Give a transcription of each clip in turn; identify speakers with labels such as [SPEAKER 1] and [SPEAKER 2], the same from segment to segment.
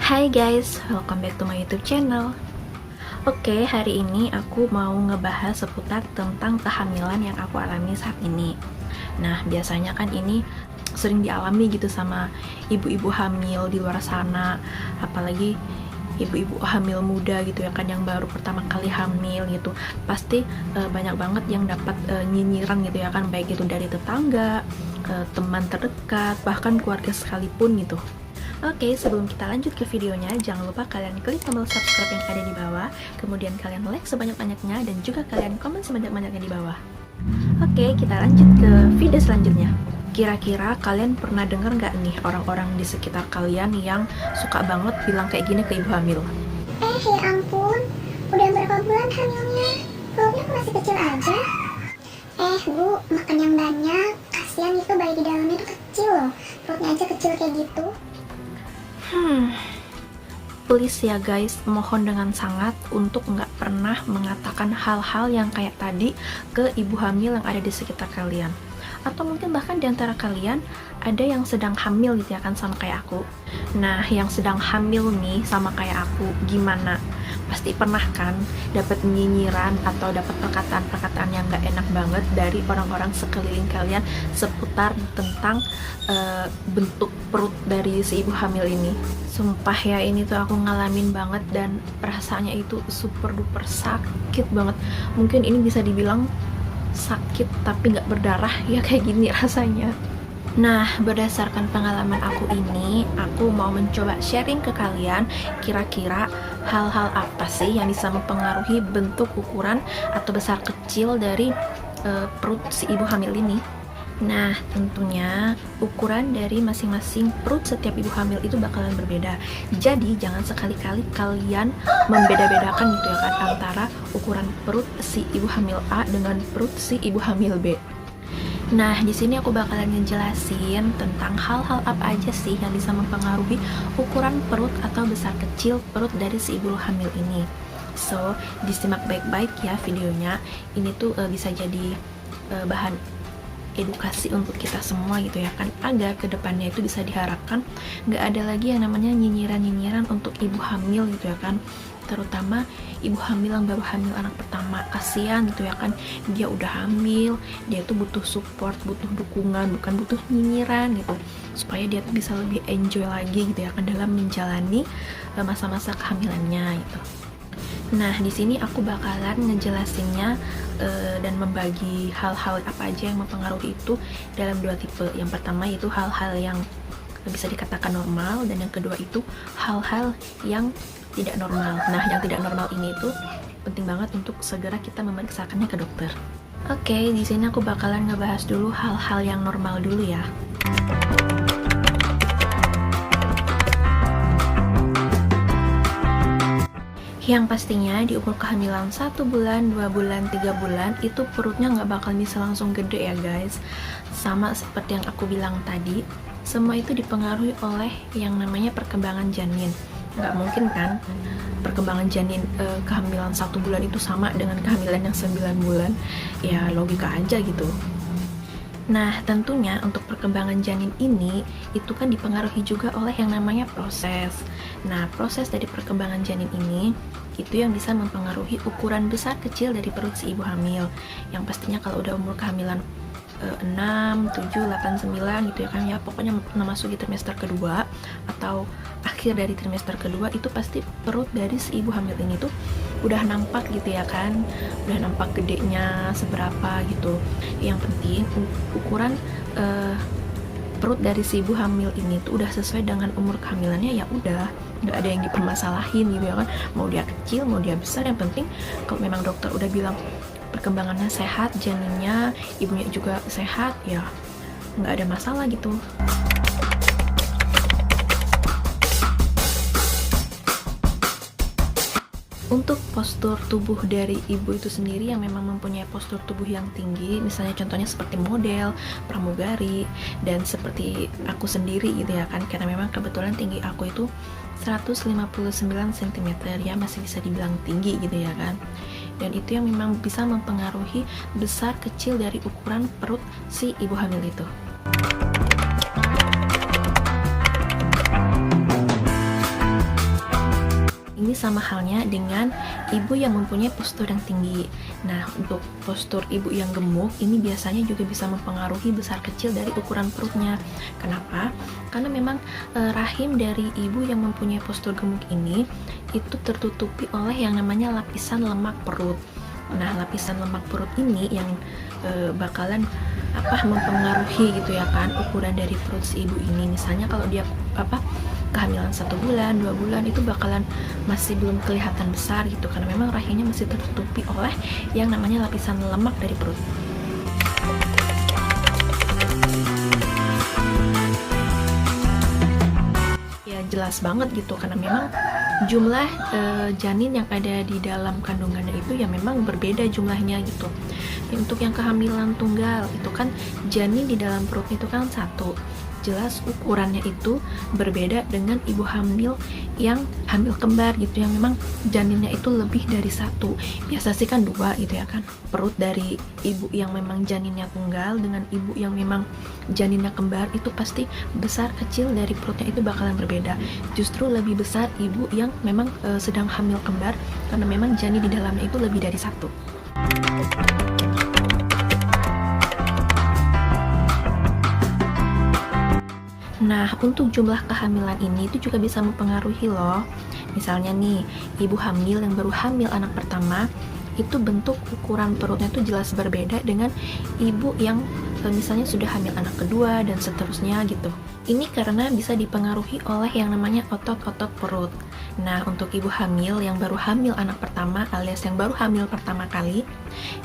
[SPEAKER 1] Hai guys, welcome back to my YouTube channel. Oke, hari ini aku mau ngebahas seputar tentang kehamilan yang aku alami saat ini. Nah, biasanya kan ini sering dialami gitu sama ibu-ibu hamil di luar sana, apalagi ibu-ibu hamil muda gitu ya kan, yang baru pertama kali hamil gitu. Pasti banyak banget yang dapat nyinyiran gitu ya kan, baik itu dari tetangga, teman terdekat, bahkan keluarga sekalipun gitu. Oke, sebelum kita lanjut ke videonya, jangan lupa kalian klik tombol subscribe yang ada di bawah, kemudian kalian like sebanyak-banyaknya, dan juga kalian komen sebanyak-banyaknya di bawah. Oke, kita lanjut ke video selanjutnya. Kira-kira kalian pernah dengar nggak nih orang-orang di sekitar kalian yang suka banget bilang kayak gini ke ibu hamil?
[SPEAKER 2] Ya ampun, udah berapa bulan hamilnya? Perutnya kok masih kecil aja? Bu, makan yang banyak. Kasihan itu bayi di dalamnya tuh kecil loh. Perutnya aja kecil kayak gitu.
[SPEAKER 1] Please ya guys, mohon dengan sangat untuk nggak pernah mengatakan hal-hal yang kayak tadi ke ibu hamil yang ada di sekitar kalian. Atau mungkin bahkan di antara kalian ada yang sedang hamil gitu ya kan, sama kayak aku. Nah, yang sedang hamil nih sama kayak aku, gimana? Pasti pernah kan dapat nyinyiran atau dapat perkataan-perkataan yang gak enak banget dari orang-orang sekeliling kalian seputar tentang bentuk perut dari si ibu hamil ini. Sumpah ya, ini tuh aku ngalamin banget dan perasaannya itu super duper sakit banget. Mungkin ini bisa dibilang sakit tapi gak berdarah ya, kayak gini rasanya. Nah, berdasarkan pengalaman aku ini, aku mau mencoba sharing ke kalian kira-kira hal-hal apa sih yang bisa mempengaruhi bentuk, ukuran, atau besar kecil dari perut si ibu hamil ini. Nah, tentunya ukuran dari masing-masing perut setiap ibu hamil itu bakalan berbeda. Jadi, jangan sekali-kali kalian membeda-bedakan gitu ya kan, antara ukuran perut si ibu hamil A dengan perut si ibu hamil B. Nah, di sini aku bakalan ngejelasin tentang hal-hal apa aja sih yang bisa mempengaruhi ukuran perut atau besar kecil perut dari si ibu hamil ini. So, disimak baik-baik ya videonya. Ini tuh bisa jadi bahan edukasi untuk kita semua gitu ya kan, agar kedepannya itu bisa diharapkan nggak ada lagi yang namanya nyinyiran-nyinyiran untuk ibu hamil gitu ya kan, terutama ibu hamil yang baru hamil anak pertama. Kasihan gitu ya kan, dia udah hamil, dia tuh butuh support, butuh dukungan, bukan butuh nyinyiran gitu, supaya dia tuh bisa lebih enjoy lagi gitu ya kan dalam menjalani masa-masa kehamilannya gitu. Nah, di sini aku bakalan ngejelasinnya dan membagi hal-hal apa aja yang mempengaruhi itu dalam dua tipe. Yang pertama itu hal-hal yang bisa dikatakan normal, dan yang kedua itu hal-hal yang tidak normal. Nah, yang tidak normal ini itu penting banget untuk segera kita memeriksakannya ke dokter. Oke, di sini aku bakalan ngebahas dulu hal-hal yang normal dulu ya. Yang pastinya di umur kehamilan 1 bulan, 2 bulan, 3 bulan itu perutnya nggak bakal bisa langsung gede ya guys. Sama seperti yang aku bilang tadi, semua itu dipengaruhi oleh yang namanya perkembangan janin. Nggak mungkin kan perkembangan janin kehamilan 1 bulan itu sama dengan kehamilan yang 9 bulan. Ya logika aja gitu. Nah, tentunya untuk perkembangan janin ini itu kan dipengaruhi juga oleh yang namanya proses. Nah, proses dari perkembangan janin ini itu yang bisa mempengaruhi ukuran besar kecil dari perut si ibu hamil. Yang pastinya kalau udah umur kehamilan 6, 7, 8, 9 gitu ya kan ya, pokoknya memasuki trimester kedua atau akhir dari trimester kedua, itu pasti perut dari si ibu hamil ini tuh udah nampak gitu ya kan, udah nampak gedenya seberapa gitu. Yang penting ukuran perut dari si ibu hamil ini tuh udah sesuai dengan umur kehamilannya, ya udah nggak ada yang dipermasalahin gitu ya kan, mau dia kecil mau dia besar, yang penting kalau memang dokter udah bilang perkembangannya sehat, janinnya, ibunya juga sehat, ya nggak ada masalah gitu. Untuk postur tubuh dari ibu itu sendiri yang memang mempunyai postur tubuh yang tinggi, misalnya contohnya seperti model, pramugari, dan seperti aku sendiri gitu ya kan, karena memang kebetulan tinggi aku itu 159 cm ya, masih bisa dibilang tinggi gitu ya kan. Dan itu yang memang bisa mempengaruhi besar kecil dari ukuran perut si ibu hamil itu. sama halnya dengan ibu yang mempunyai postur yang tinggi. Nah, untuk postur ibu yang gemuk ini biasanya juga bisa mempengaruhi besar kecil dari ukuran perutnya. Kenapa? Karena memang rahim dari ibu yang mempunyai postur gemuk ini itu tertutupi oleh yang namanya lapisan lemak perut. Nah, lapisan lemak perut ini yang bakalan mempengaruhi gitu ya kan ukuran dari perut si ibu ini. Misalnya kalau dia kehamilan 1 bulan, 2 bulan itu bakalan masih belum kelihatan besar gitu karena memang rahimnya masih tertutupi oleh yang namanya lapisan lemak dari perut. Ya jelas banget gitu karena memang jumlah janin yang ada di dalam kandungannya itu ya memang berbeda jumlahnya gitu. Untuk yang kehamilan tunggal itu kan janin di dalam perut itu kan 1, jelas ukurannya itu berbeda dengan ibu hamil yang hamil kembar gitu yang memang janinnya itu lebih dari 1. Biasa sih kan 2 gitu ya kan. Perut dari ibu yang memang janinnya tunggal dengan ibu yang memang janinnya kembar itu pasti besar kecil dari perutnya itu bakalan berbeda. Justru lebih besar ibu yang memang sedang hamil kembar karena memang janin di dalamnya itu lebih dari 1. Nah, untuk jumlah kehamilan ini itu juga bisa mempengaruhi loh. Misalnya nih, ibu hamil yang baru hamil anak pertama, itu bentuk ukuran perutnya itu jelas berbeda dengan ibu yang misalnya sudah hamil anak kedua dan seterusnya gitu. Ini karena bisa dipengaruhi oleh yang namanya otot-otot perut. Nah, untuk ibu hamil yang baru hamil anak pertama alias yang baru hamil pertama kali,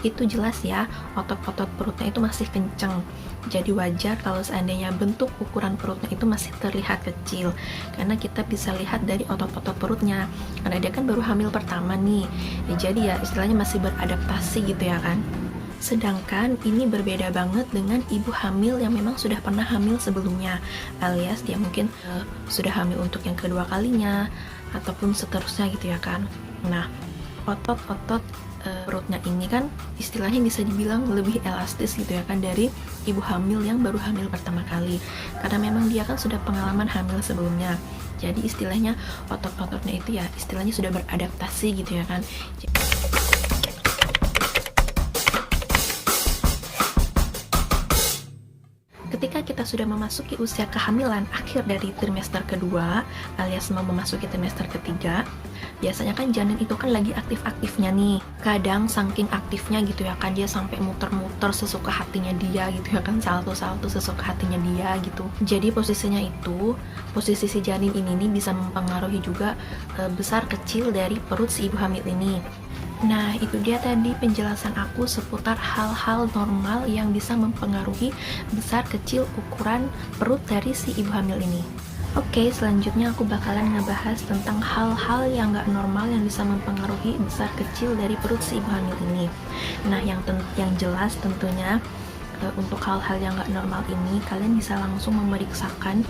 [SPEAKER 1] itu jelas ya otot-otot perutnya itu masih kenceng. Jadi wajar kalau seandainya bentuk ukuran perutnya itu masih terlihat kecil karena kita bisa lihat dari otot-otot perutnya. Karena dia kan baru hamil pertama nih. Jadi ya istilahnya masih beradaptasi gitu ya kan. Sedangkan ini berbeda banget dengan ibu hamil yang memang sudah pernah hamil sebelumnya, alias dia mungkin sudah hamil untuk yang kedua kalinya ataupun seterusnya gitu ya kan. Nah, otot-otot perutnya ini kan istilahnya bisa dibilang lebih elastis gitu ya kan dari ibu hamil yang baru hamil pertama kali, karena memang dia kan sudah pengalaman hamil sebelumnya. Jadi istilahnya otot-ototnya itu ya istilahnya sudah beradaptasi gitu ya kan. Ketika kita sudah memasuki usia kehamilan akhir dari trimester kedua alias mau memasuki trimester ketiga, biasanya kan janin itu kan lagi aktif-aktifnya nih. Kadang saking aktifnya gitu ya kan dia sampai muter-muter sesuka hatinya dia gitu ya kan, salto-salto sesuka hatinya dia gitu. Jadi posisinya itu, posisi si janin ini nih bisa mempengaruhi juga besar kecil dari perut si ibu hamil ini. Nah, itu dia tadi penjelasan aku seputar hal-hal normal yang bisa mempengaruhi besar kecil ukuran perut dari si ibu hamil ini. Oke, selanjutnya aku bakalan ngebahas tentang hal-hal yang gak normal yang bisa mempengaruhi besar kecil dari perut si ibu hamil ini. Nah, yang jelas tentunya untuk hal-hal yang gak normal ini kalian bisa langsung memeriksakan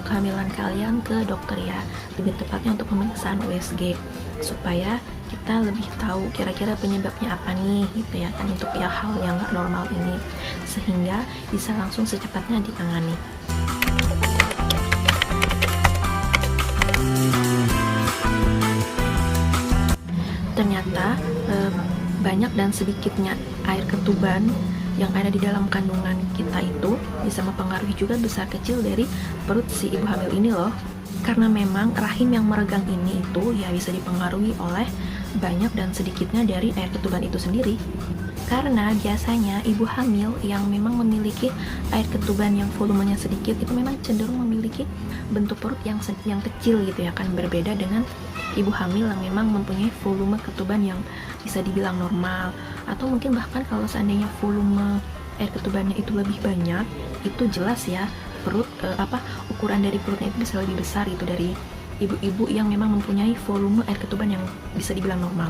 [SPEAKER 1] kehamilan kalian ke dokter ya, lebih tepatnya untuk pemeriksaan USG supaya kita lebih tahu kira-kira penyebabnya apa nih gitu ya kan, untuk ya hal yang gak normal ini sehingga bisa langsung secepatnya ditangani. Ternyata banyak dan sedikitnya air ketuban yang ada di dalam kandungan kita itu bisa mempengaruhi juga besar kecil dari perut si ibu hamil ini loh. Karena memang rahim yang meregang ini itu ya bisa dipengaruhi oleh banyak dan sedikitnya dari air ketuban itu sendiri. Karena biasanya ibu hamil yang memang memiliki air ketuban yang volumenya sedikit itu memang cenderung memiliki bentuk perut yang kecil gitu ya kan, berbeda dengan ibu hamil yang memang mempunyai volume ketuban yang bisa dibilang normal, atau mungkin bahkan kalau seandainya volume air ketubannya itu lebih banyak, itu jelas ya perut ukuran dari perutnya itu bisa lebih besar gitu dari ibu-ibu yang memang mempunyai volume air ketuban yang bisa dibilang normal.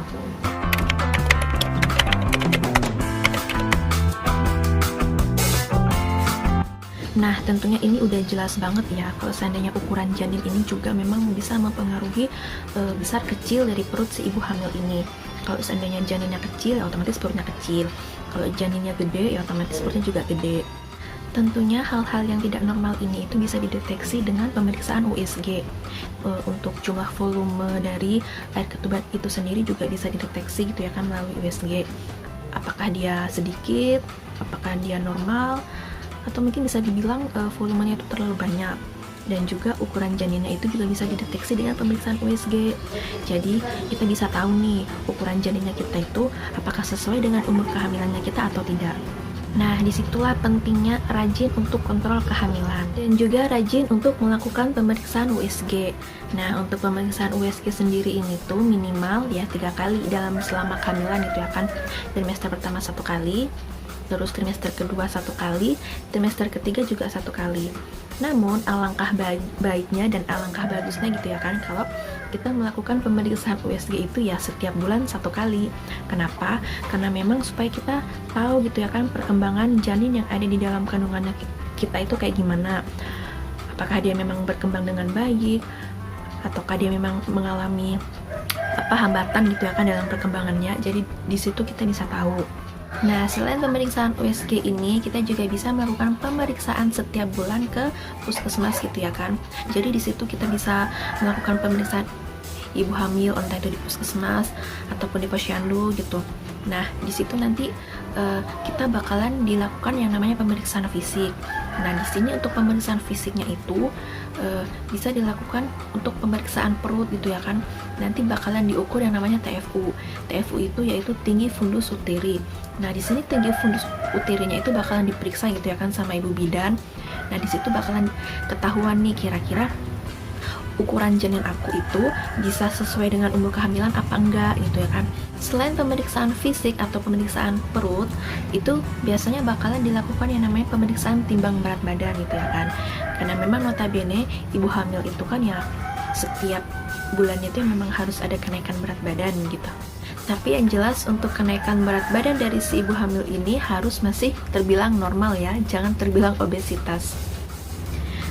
[SPEAKER 1] Nah, tentunya ini udah jelas banget ya kalau seandainya ukuran janin ini juga memang bisa mempengaruhi besar kecil dari perut si ibu hamil ini. Kalau seandainya janinnya kecil, ya otomatis perutnya kecil. Kalau janinnya gede, ya otomatis perutnya juga gede. Tentunya hal-hal yang tidak normal ini itu bisa dideteksi dengan pemeriksaan USG. Untuk jumlah volume dari air ketuban itu sendiri juga bisa dideteksi gitu ya kan melalui USG. Apakah dia sedikit, apakah dia normal, atau mungkin bisa dibilang volumenya itu terlalu banyak. Dan juga ukuran janinnya itu juga bisa dideteksi dengan pemeriksaan USG. Jadi kita bisa tahu nih ukuran janinnya kita itu apakah sesuai dengan umur kehamilannya kita atau tidak. Nah, disitulah pentingnya rajin untuk kontrol kehamilan dan juga rajin untuk melakukan pemeriksaan USG. Nah, untuk pemeriksaan USG sendiri ini tuh minimal ya 3 kali selama kehamilan itu ya kan. Trimester pertama 1 kali, terus trimester kedua 1 kali, trimester ketiga juga 1 kali. Namun alangkah baiknya dan alangkah bagusnya gitu ya kan kalau kita melakukan pemeriksaan USG itu ya setiap bulan 1 kali. Kenapa? Karena memang supaya kita tahu gitu ya kan perkembangan janin yang ada di dalam kandungannya kita itu kayak gimana. Apakah dia memang berkembang dengan baik ataukah dia memang mengalami hambatan gitu ya kan dalam perkembangannya. Jadi di situ kita bisa tahu. Nah, selain pemeriksaan USG ini, kita juga bisa melakukan pemeriksaan setiap bulan ke puskesmas gitu ya kan. Jadi di situ kita bisa melakukan pemeriksaan ibu hamil entah itu di puskesmas ataupun di posyandu gitu. Nah, di situ nanti kita bakalan dilakukan yang namanya pemeriksaan fisik. Nah, di sini untuk pemeriksaan fisiknya itu bisa dilakukan untuk pemeriksaan perut gitu ya kan. Nanti bakalan diukur yang namanya TFU. TFU itu yaitu tinggi fundus uteri. Nah, di sini tinggi fundus uterinya itu bakalan diperiksa gitu ya kan sama ibu bidan. Nah, di situ bakalan ketahuan nih kira-kira ukuran janin aku itu bisa sesuai dengan umur kehamilan apa enggak gitu ya kan. Selain pemeriksaan fisik atau pemeriksaan perut, itu biasanya bakalan dilakukan yang namanya pemeriksaan timbang berat badan gitu ya kan. Karena memang notabene ibu hamil itu kan ya setiap bulannya itu memang harus ada kenaikan berat badan gitu. Tapi yang jelas untuk kenaikan berat badan dari si ibu hamil ini harus masih terbilang normal ya, jangan terbilang obesitas.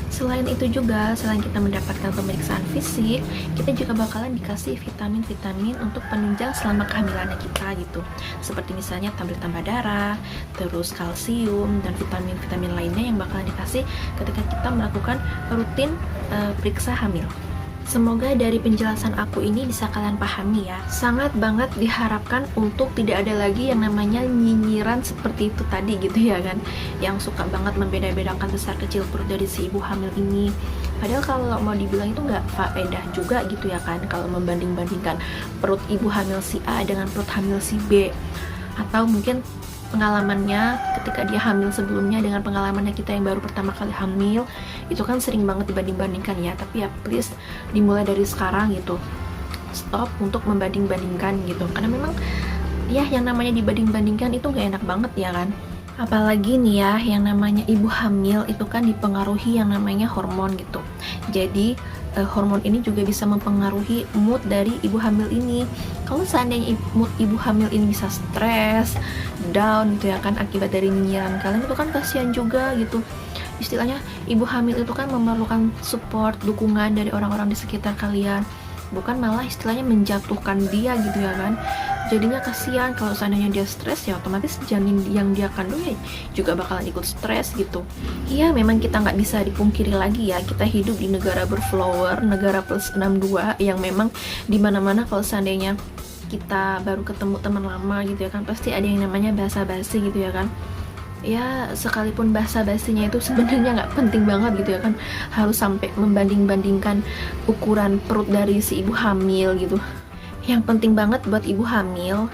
[SPEAKER 1] Selain itu juga, selain kita mendapatkan pemeriksaan fisik, kita juga bakalan dikasih vitamin-vitamin untuk penunjang selama kehamilannya kita gitu. Seperti misalnya tablet tambah darah, terus kalsium, dan vitamin-vitamin lainnya yang bakalan dikasih ketika kita melakukan rutin periksa hamil. Semoga dari penjelasan aku ini bisa kalian pahami ya. Sangat banget diharapkan untuk tidak ada lagi yang namanya nyinyiran seperti itu tadi gitu ya kan. Yang suka banget membeda-bedakan besar kecil perut dari si ibu hamil ini. Padahal kalau mau dibilang itu nggak faedah juga gitu ya kan. Kalau membanding-bandingkan perut ibu hamil si A dengan perut hamil si B. Atau mungkin pengalamannya ketika dia hamil sebelumnya dengan pengalamannya kita yang baru pertama kali hamil, itu kan sering banget dibanding-bandingkan ya. Tapi ya please dimulai dari sekarang gitu, stop untuk membanding-bandingkan gitu, karena memang ya yang namanya dibanding-bandingkan itu gak enak banget ya kan. Apalagi nih ya, yang namanya ibu hamil itu kan dipengaruhi yang namanya hormon gitu. Jadi hormon ini juga bisa mempengaruhi mood dari ibu hamil ini. Kalau seandainya mood ibu hamil ini bisa stres, down gitu ya kan akibat dari nyinyiran kalian, itu kan kasihan juga gitu. Istilahnya ibu hamil itu kan memerlukan support, dukungan dari orang-orang di sekitar kalian, bukan malah istilahnya menjatuhkan dia gitu ya kan. Jadinya kasihan kalau seandainya dia stres, ya otomatis janin yang dia kandung ya juga bakalan ikut stres gitu. Iya, memang kita nggak bisa dipungkiri lagi ya, kita hidup di negara berflower, negara plus 62 yang memang dimana-mana kalau seandainya kita baru ketemu teman lama gitu ya kan, pasti ada yang namanya basa-basi gitu ya kan. Ya sekalipun bahasa basinya itu sebenarnya nggak penting banget gitu ya kan, harus sampai membanding-bandingkan ukuran perut dari si ibu hamil gitu. Yang penting banget buat ibu hamil,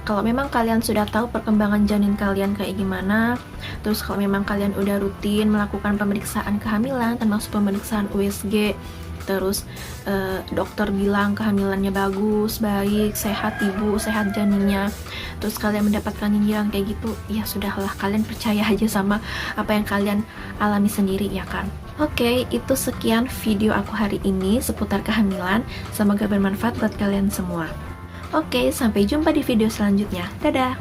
[SPEAKER 1] kalau memang kalian sudah tahu perkembangan janin kalian kayak gimana, terus kalau memang kalian udah rutin melakukan pemeriksaan kehamilan termasuk pemeriksaan USG, terus dokter bilang kehamilannya bagus, baik, sehat ibu, sehat janinnya, terus kalian mendapatkan nyinyiran kayak gitu, ya sudahlah, kalian percaya aja sama apa yang kalian alami sendiri ya kan. Oke, itu sekian video aku hari ini seputar kehamilan, semoga bermanfaat buat kalian semua. Oke, sampai jumpa di video selanjutnya. Dadah!